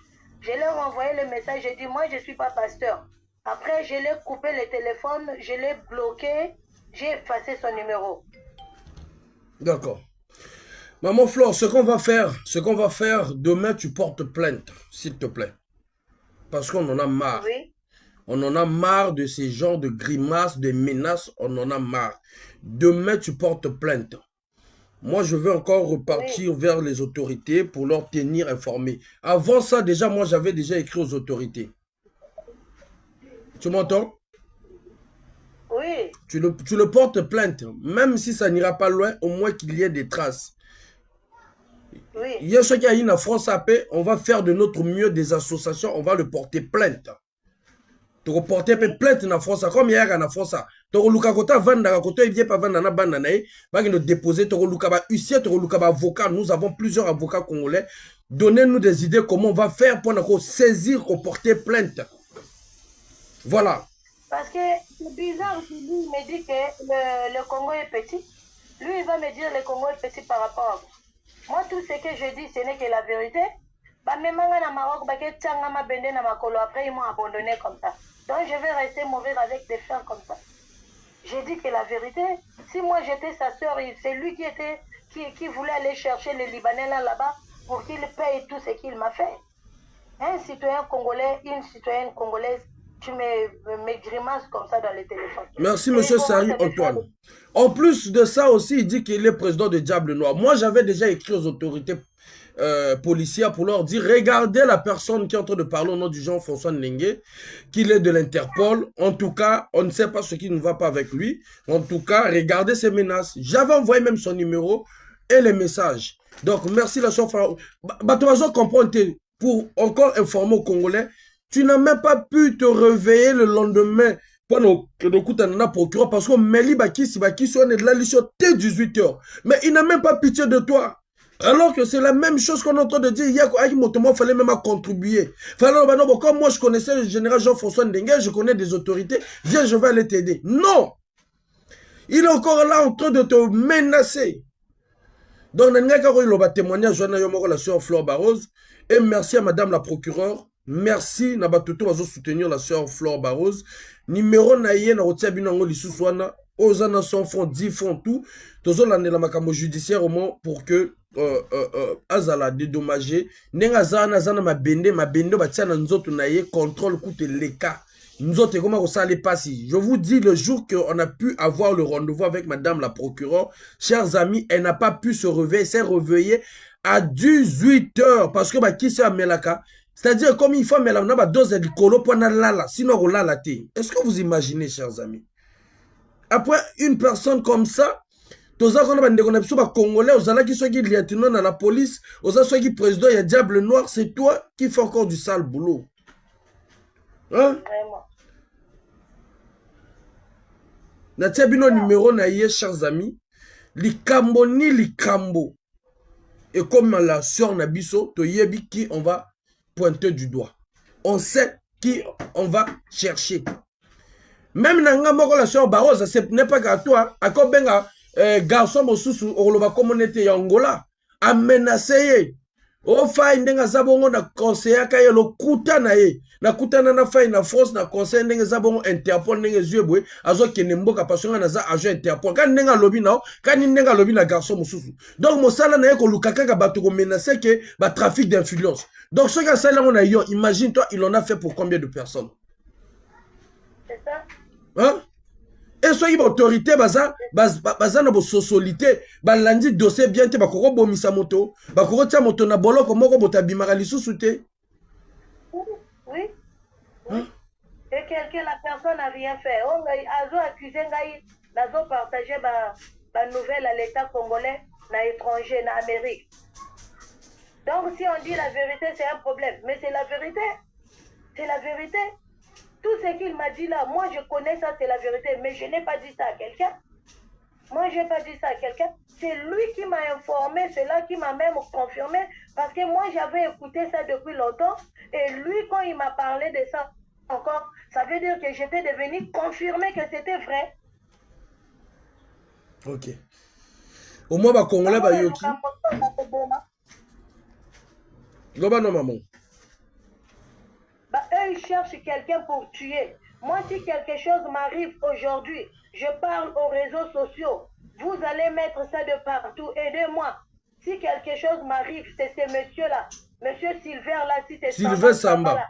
Je lui ai renvoyé le message, j'ai dit moi je ne suis pas pasteur. Après, je l'ai coupé le téléphone, je l'ai bloqué, j'ai effacé son numéro. D'accord. Maman Flore, ce qu'on va faire, demain tu portes plainte, s'il te plaît. Parce qu'on en a marre. Oui. On en a marre de ces genres de grimaces, de menaces, on en a marre. Demain, tu portes plainte. Moi, je veux encore repartir vers les autorités pour leur tenir informés. Avant ça, déjà, moi, j'avais déjà écrit aux autorités. Tu m'entends? Oui. Tu le portes plainte. Même si ça n'ira pas loin, au moins qu'il y ait des traces. Oui. Il y a ceux qui a eu la France AP, on va faire de notre mieux des associations, on va le porter plainte. Tu reporter plainte na France comme hier na France. Tu luka kota vanda kota il pas vanda na banda na va nous déposer tu luka ba huissier tu luka ba avocat. Nous avons plusieurs avocats congolais. Donnez-nous des idées comment on va faire pour nous saisir ou porter plainte. Voilà. Parce que c'est bizarre, lui, il me dit que le Congo est petit. Lui, il va me dire le Congo est petit par rapport à vous. Moi, tout ce que je dis, ce n'est que la vérité. Après, ils m'ont abandonné comme ça. Donc, je vais rester mauvais avec des frères comme ça. J'ai dit que la vérité, si moi j'étais sa soeur, c'est lui qui voulait aller chercher les Libanais là-bas pour qu'il paye tout ce qu'il m'a fait. Un citoyen congolais, une citoyenne congolaise, tu me grimaces comme ça dans les téléphones. Merci, monsieur Sari Antoine. En plus de ça aussi, il dit qu'il est président de Diable Noir. Moi, j'avais déjà écrit aux autorités policières pour leur dire, regardez la personne qui est en train de parler au nom du Jean-François Ndenge, qu'il est de l'Interpol. En tout cas, on ne sait pas ce qui ne va pas avec lui. En tout cas, regardez ses menaces. J'avais envoyé même son numéro et les messages. Donc, merci la soeur. Batoazo comprendre pour encore informer aux Congolais, tu n'as même pas pu te réveiller le lendemain pour nous procureur parce que Meli Bakisi on est de la liste dès 18h. Mais il n'a même pas pitié de toi. Alors que c'est la même chose qu'on est en train de dire. Il fallait même contribuer. Comme moi je connaissais le général Jean-François Ndenge, je connais des autorités, viens, je vais aller t'aider. Non! Il est encore là en train de te menacer. Donc, il y a témoignage de la soeur Flore Barros. Et merci à madame la procureure. Merci na batutu bazo soutenir la sœur Flore Barros. Numéro na ye na rotia binango lisusuana. Ozana 100 francs, 10 francs tout. Tozo l'année la makamo judiciaire au moins pour que azala dédommagé. Nenga zana mabende batia na nzoto na ye contrôle coûte les cas. Nous autres, comment ça allait passer? Je vous dis, le jour qu'on a pu avoir le rendez-vous avec madame la procureure, chers amis, elle n'a pas pu se réveiller. Elle s'est réveillée à 18h. Parce que, qui c'est à Melaka? C'est-à-dire, comme il faut, mais là, on a une dose de colo pour lala. Sinon, on l'a laté. Est-ce que vous imaginez, chers amis? Après, une personne comme ça, tous les Congolais, aux ala qui sont lieutenant dans la police, aux ala qui président, il y a Diable Noir, c'est toi qui fais encore du sale boulot. Hein? Vraiment. Natia bino numéro na ye, chers amis. Likambo ni likambo. Et comme la sœur Nabiso, to yebi qui on va pointer du doigt. On sait qui on va chercher. Même nanga moko la sœur Barros, ce n'est pas qu'à toi. A ko benga garçon mosusu oloba communauté ya Angola a menacé. O fa ndenga zabongo na conseiller ka ye lo kuta na ye. Na kutana na fa na France na conseiller ndenga zabongo Interpol ndenga zuebwe azo kene mboka pasonga na za agent Interpol. Kan ndenga lobi na kan ndenga lobi na garçon mosusu. Donc mosala na ye ko lukaka ka bato ko menacer que ba trafic d'influence. Donc ce que ça là on a yo, imagine toi, il en a fait pour combien de personnes? C'est ça? Hein? Et soyez autorité baza na bo socialité balandi dossier bien te bakoko bomisa moto bakoko tia moto na boloko moko botabimaka lisusu te. Oui. Hein? Et la personne n'a rien fait. On a accusé ngai nazo partager ba nouvelle à l'état congolais na étranger na Amérique. Donc si on dit la vérité c'est un problème, mais c'est la vérité. C'est la vérité. Tout ce qu'il m'a dit là, moi je connais ça, c'est la vérité, mais je n'ai pas dit ça à quelqu'un. Moi je n'ai pas dit ça à quelqu'un. C'est lui qui m'a informé, c'est là qui m'a même confirmé, parce que moi j'avais écouté ça depuis longtemps, et lui quand il m'a parlé de ça encore, ça veut dire que j'étais devenu confirmé que c'était vrai. Ok. Au moins, bah, Congolais, bah, yoki. Goba non, maman. Bah, eux, ils cherchent quelqu'un pour tuer. Moi, si quelque chose m'arrive aujourd'hui, je parle aux réseaux sociaux. Vous allez mettre ça de partout. Aidez-moi. Si quelque chose m'arrive, c'est ce monsieur-là. Monsieur Silver, là, si c'est Sylvain Samba.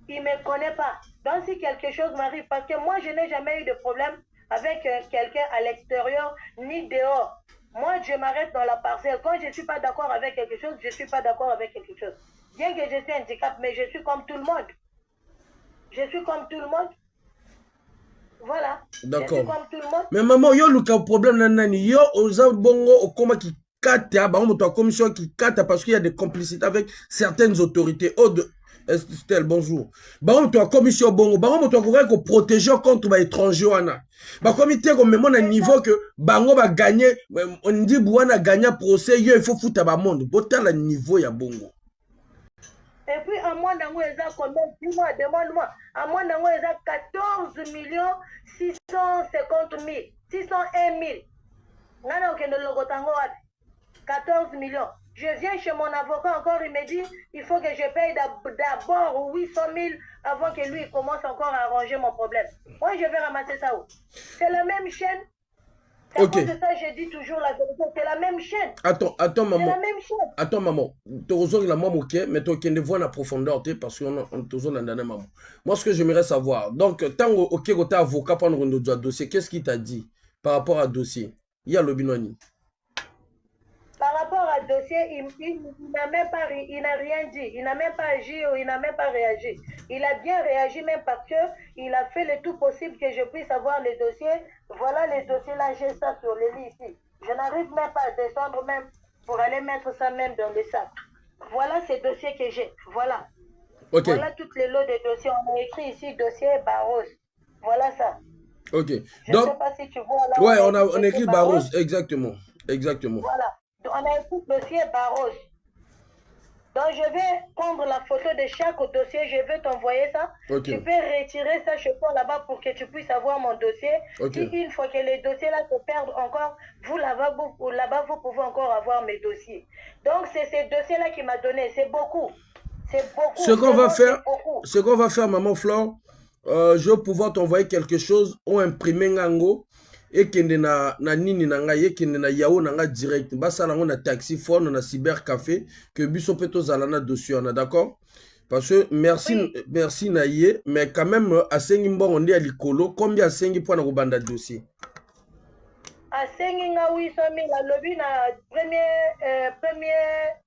Il ne me connaît pas. Donc, si quelque chose m'arrive, parce que moi, je n'ai jamais eu de problème avec quelqu'un à l'extérieur, ni dehors. Moi, je m'arrête dans la parcelle. Quand je ne suis pas d'accord avec quelque chose, je ne suis pas d'accord avec quelque chose. Bien que je suis handicap, mais je suis comme tout le monde. Je suis comme tout le monde. Voilà. D'accord. Je suis comme tout le monde. Mais maman, yo le problème nanani, yo oza bongo okoma qui kata, ba on commission qui kata parce qu'il y a des complicités avec certaines autorités. Oh de Estelle, bonjour. Bah on commission bongo, bah on ko protéger contre ba étranger wana. Ba comité comme même à niveau que bango ba gagner, on dit bouana gagner procès, yo il faut foutre ba monde. Bota la niveau ya bongo. Et puis, à moi, dans les combien? Dis-moi, demande-moi. À moi, dans les 650 000, 601 000. Nana okende logotango wapi? 14 millions. Je viens chez mon avocat encore, il me dit, il faut que je paye d'abord 800 000 avant que lui commence encore à arranger mon problème. Moi, je vais ramasser ça où? C'est la même chaîne. À cause de ça, je dis toujours la vérité. C'est la même chaîne. Attends, maman. C'est la même chaîne. Attends, maman. Tu as la maman, ok, mais tu as voir la profondeur, parce qu'on a toujours la maman. Moi, ce que j'aimerais savoir, donc, tant que tu es avocat pour un dossier, qu'est-ce qu'il t'a dit par rapport à dossier? Il y a le binoni. Par rapport à dossier, il n'a même pas, il n'a rien dit, il n'a même pas agi, il n'a même pas réagi. Il a bien réagi même parce que il a fait le tout possible que je puisse avoir les dossiers. Voilà les dossiers là, j'ai ça sur le lit ici. Je n'arrive même pas à descendre même pour aller mettre ça même dans le sac. Voilà ces dossiers que j'ai. Voilà. Okay. Voilà toutes les lots de dossiers. On a écrit ici dossier Barros. Voilà ça. Ok. Je donc, ne sais pas si tu vois là. Ouais, on a écrit Barros. Exactement. Exactement. Voilà. On a écrit dossier Barros. Donc, je vais prendre la photo de chaque dossier, je vais t'envoyer ça. Okay. Tu peux retirer ça chez toi là-bas pour que tu puisses avoir mon dossier. Okay. Si une fois que les dossiers-là se perdent encore, vous là-bas, vous pouvez encore avoir mes dossiers. Donc, c'est ces dossiers-là qui m'a donné. C'est beaucoup. C'est beaucoup. Ce qu'on va faire, maman Flore, je vais pouvoir t'envoyer quelque chose ou imprimer ngango. Et qu'il y a nini nanga ye qu'il y a yao nanga direct basa lango na taxi phone na cybercafé que biso peto zalana dossier on a d'accord parce que merci na ye mais quand même asengi mbongo ndi alikolo combien asengi pour na kubanda dossier asengi nga 800 000 alobi na premier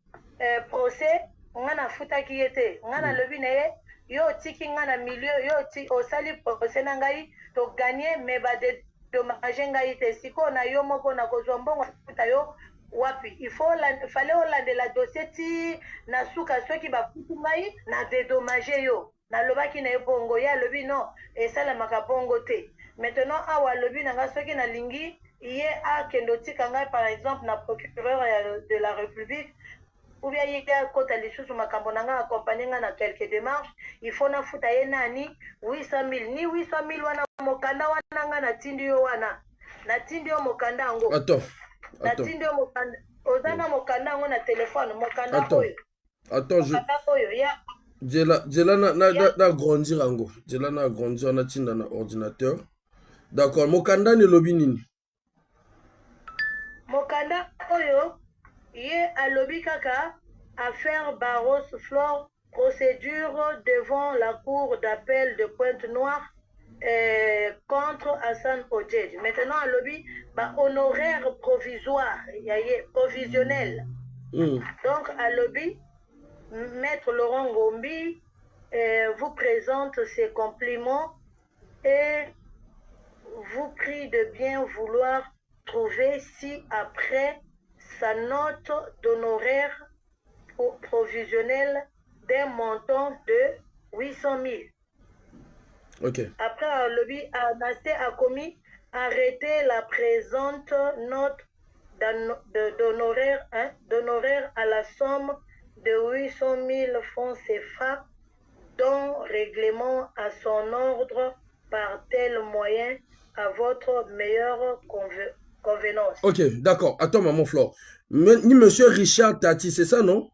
procès nga na futa ki yete nga na lobi na ye yo tiki nga na milieu yo ti osali procès na ngai to gagner mais ba de dommage ngai te siko na yo moko na kozwa mbongo futa yo wapi il fallait olande la dossier ti na suka soki bafuti ngai na dédommage yo na lobaki na ye bongo ya lobi non esalamaka bongo te maintenant awa lobi na ngai soki na lingi ye akende otika ngai par exemple na procureur de la République ou bien il y a kota lisusu makambo na nga accompagner nga na quelques démarches il faut na futa ye nani 800 000 ni 800 000 wana mokanda wana nga na tindi yo wana na tindi yo mokanda ngo na tindi yo mokanda ozana mokanda ngo na téléphone mokanda oyo oyo ya Djela na grandir ango Djela na grandir na tinda na ordinateur d'accord mokanda ni lobi nini mokanda oyo ye alobi kaka affaire Barros Flore procédure devant la cour d'appel de Pointe-Noire contre Hassan Odjedj. Maintenant alobi honoraire provisoire provisionnel. Donc alobi Maître Laurent Ngombi vous présente ses compliments et vous prie de bien vouloir trouver si après sa note d'honoraire provisionnel d'un montant de 800 000. Okay. Après, le Anasté a commis arrêter la présente note d'honoraire à la somme de 800 000 francs CFA, dont règlement à son ordre par tel moyen à votre meilleure convenance. Ok, d'accord. Attends, maman Flore. Ni monsieur Richard Tati, c'est ça, non?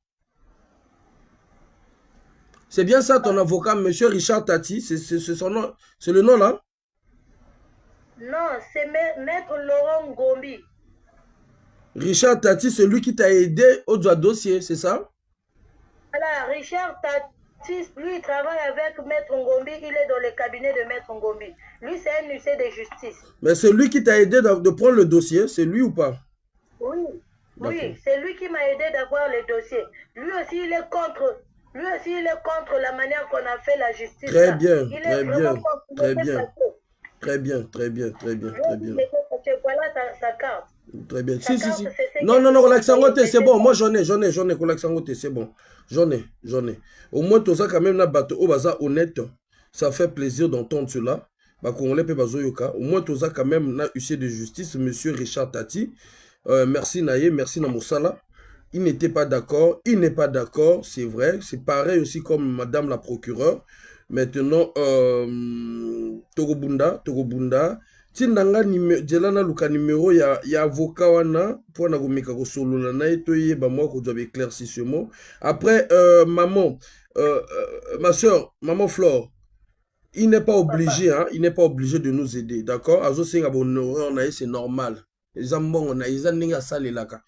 C'est bien ça, ton avocat, monsieur Richard Tati, c'est son nom, c'est le nom là? Non, c'est Maître Laurent Ngombi. Richard Tati, c'est lui qui t'a aidé au dossier, c'est ça? Voilà, Richard Tati, lui, il travaille avec Maître Ngombi, il est dans le cabinet de Maître Ngombi. Lui, c'est un huissier de justice. Mais c'est lui qui t'a aidé de prendre le dossier, c'est lui ou pas? Oui, oui, c'est lui qui m'a aidé d'avoir les dossiers. Lui aussi, il est contre. Lui aussi, il est contre la manière qu'on a fait la justice. Très bien, très bien, très bien. Très bien, très bien, très bien, très bien. Voilà sa carte. Très bien. Si. Non, Relaxangote, c'est bon. Moi, j'en ai, Relaxangote, c'est bon. J'en ai. Au moins, tout ça, quand même, na bateau, au bazar honnête, ça fait plaisir d'entendre cela. Au moins, tout ça, quand même, na huissier de justice, monsieur Richard Tati. Merci, Naye, merci, Namoussala. Il n'était pas d'accord, il n'est pas d'accord, c'est vrai. C'est pareil aussi comme madame la procureure. Maintenant, tokobunda. Tindanga jelana luka numéro ya avocat wana pour na komeka ko solola na etoye ba moi ko doit éclaircissement. Après maman ma soeur, maman Flore, il n'est pas obligé hein, il n'est pas obligé de nous aider, d'accord? Azo singa bonheur na c'est normal. Ezambongo na izandinga salelaka.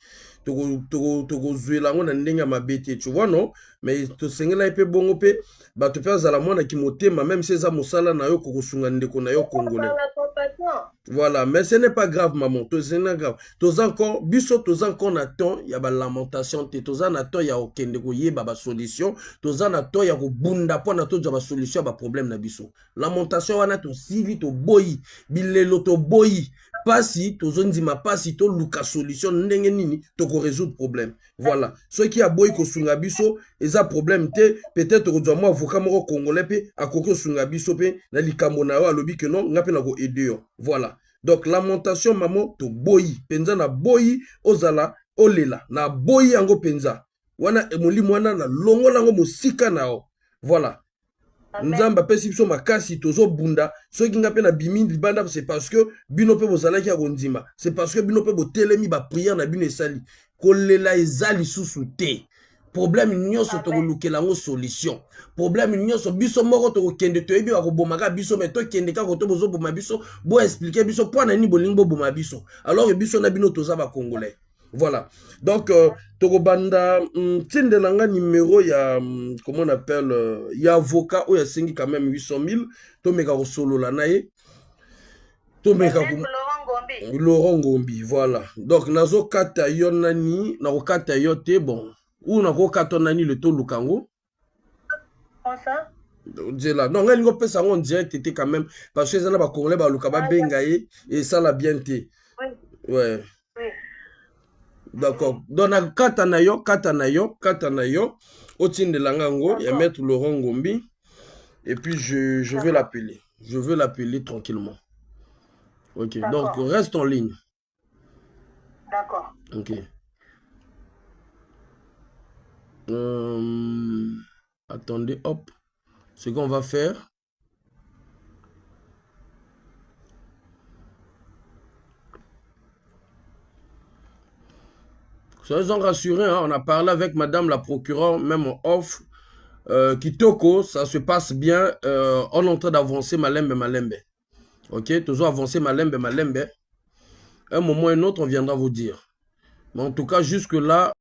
Toko zuela ngona ndenga mabete, tu vois non? Mais to sengela ipe bongo pe ba to faire zala mwana ki motema même si za mosala na yo kosunga ndeko na yo congolais. Voilà, mais ce n'est pas grave maman, ce n'est grave. Tos encore biso tos encore na temps ya ba lamentation te, tos na temps ya okende ko yeba ba solution, tos na temps ya ko bunda po na to ba solution ba problème na biso. Lamentation wana to sili to boyi, bilelo to boyi. Pasi, to zonzima pasi, to luka solution, ndenge nini, to ko résoudre problème. Voilà. Ceux qui a boy ko sunga biso, eza problème te, peut-être ko moi avocat moko congolais pe, a koko sunga biso pe, na likambo na yo alobi que non, ngape na ko aider yo. Voilà. Donc lamentation maman to boyi, penza na boyi, ozala, olela, na boyi ango penza. Wana emoli mwana na longo lango musika na o. Voilà. Nzamba pesi biso makasi tozo bunda soki nga pe na bimi libanda c'est parce que bino pe bozalaki ya kondima, c'est parce que bino pe botelemi ba prière na bino esali kolela ezali susu te. Problème nyonso to kolukela ngo solution. Problème nyonso biso moko to kende to ebi ko bomaka biso mais to kende ka ko to bozo boma biso bo expliquer biso point na ni bolingo boma biso. Alors biso na bino toza ba congolais. Voilà. Donc, Tokobanda, Tindelanga numéro, il y a, comment on appelle, il y a avocat, où il y a 5 quand même 800 000, Tomeka Solo Lanae, Tomeka Laurent Gombi, voilà. Donc, Nazo Kata Yonani, Nako Kata Yote, bon, ou Nako Kata Nani le to Lukango. Comment ça? Non, on a fait ça en direct, quand même, parce que ça n'a pas Congolais, Lukaba Bengaye, et ça l'a bien été. Oui. Ouais. Oui. D'accord. Donc, Katanayo, au de Langango, il y a maître Laurent Gombi. Et puis, je vais l'appeler. Je veux l'appeler tranquillement. Ok. Donc, reste en ligne. D'accord. Ok. Attendez, hop. Ce qu'on va faire. Soyez rassurés, hein, on a parlé avec madame la procureure, même en off. Kitoko, ça se passe bien. On est en train d'avancer Malembe. Ok, toujours avancer Malembe. Un moment ou un autre, on viendra vous dire. Mais en tout cas, jusque-là,